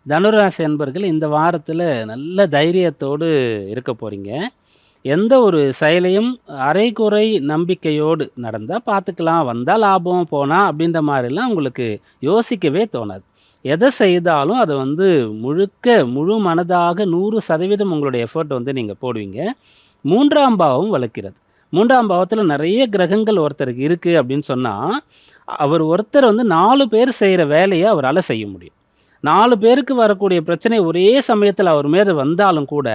தனுராசி அன்பர்கள் இந்த வாரத்தில் நல்ல தைரியத்தோடு இருக்க போகிறீங்க. எந்த ஒரு செயலையும் அரைகுறை நம்பிக்கையோடு நடந்தால் பார்த்துக்கலாம், வந்தால் லாபம், போனால் அப்படின்ற மாதிரிலாம் உங்களுக்கு யோசிக்கவே தோணாது. எதை செய்தாலும் அதை வந்து முழு மனதாக 100% உங்களுடைய எஃபர்ட் வந்து நீங்கள் போடுவீங்க. 3ஆம் பாவம் வலுக்கிறது. 3ஆம் பாவத்தில் நிறைய கிரகங்கள் ஒருத்தருக்கு இருக்குது அப்படின்னு சொன்னால், அவர் ஒருத்தர் வந்து 4 பேர் செய்கிற வேலையை அவரால் செய்ய முடியும். 4 பேருக்கு வரக்கூடிய பிரச்சனை ஒரே சமயத்தில் அவர் மேல வந்தாலும் கூட,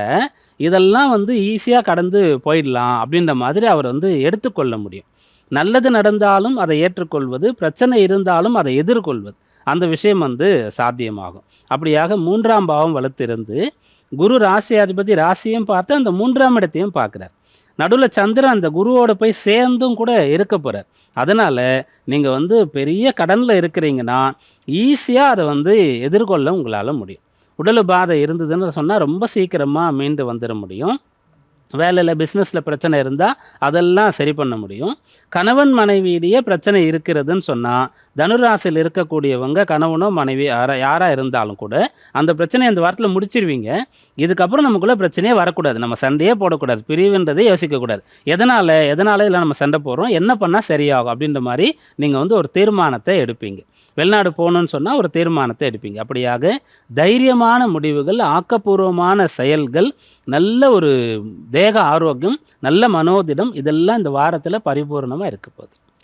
இதெல்லாம் வந்து ஈஸியா கடந்து போயிடலாம் அப்படின்ற மாதிரி அவர் வந்து எடுத்துக்கொள்ள முடியும். நல்லது நடந்தாலும் அதை ஏற்றுக்கொள்வது, பிரச்சனை இருந்தாலும் அதை எதிர்கொள்வது. அந்த விஷயம் வந்து சாத்தியமாகும். அப்படியாக 3ஆம் பாவம் வலுத்திருந்து, குரு ராசியாதிபதி ராசியும் பார்த்து அந்த 3ஆம் இடத்தையும் பார்க்கிறார். நடுவுல சந்திரன் அந்த குருவோட போய் சேர்ந்தும் கூட இருக்க போறார். அதனால நீங்க வந்து பெரிய கடன்ல இருக்கிறீங்கன்னா, ஈஸியா அத வந்து எதிர்கொள்ள உங்களால முடியும். உடல் உபாதை இருந்ததுன்னு சொன்னா, ரொம்ப சீக்கிரமா மீண்டு வந்துர முடியும். வேலையில, பிசினஸ்ல பிரச்சனை இருந்தா, அதெல்லாம் சரி பண்ண முடியும். கணவன் மனைவியிடையே பிரச்சனை இருக்கிறதுன்னு சொன்னா, தனுராசியில் இருக்கக்கூடியவங்க கணவனோ, மனைவி யாரா இருந்தாலும் கூட, அந்த பிரச்சனைய அந்த வாரத்தில முடிச்சிருவீங்க. இதுக்கப்புறம் நமக்குள்ள பிரச்சனையே வரக்கூடாது. நம்ம சண்டையே போடக்கூடாது. பிரிவுன்றதே யோசிக்கக்கூடாது. எதனால இல்ல நம்ம சண்டை போடுறோம்? என்ன பண்ணா சரியாகும்? அப்படின்ற மாரி நீங்க வந்து ஒரு தீர்மானத்த எடுப்பீங்க. வெளிநாடு போணும்னு சொன்னா ஒரு தீர்மானத்த எடுப்பீங்க. அப்படியாக தைரியமான முடிவுகள், ஆக்கப்பூர்வமான செயல்கள், நல்ல ஒரு தேக ஆரோக்கியம், நல்ல மனோதிடம் இதெல்லாம் இந்த வாரத்தில் பரிபூர்ணமாக இருக்க போகுது.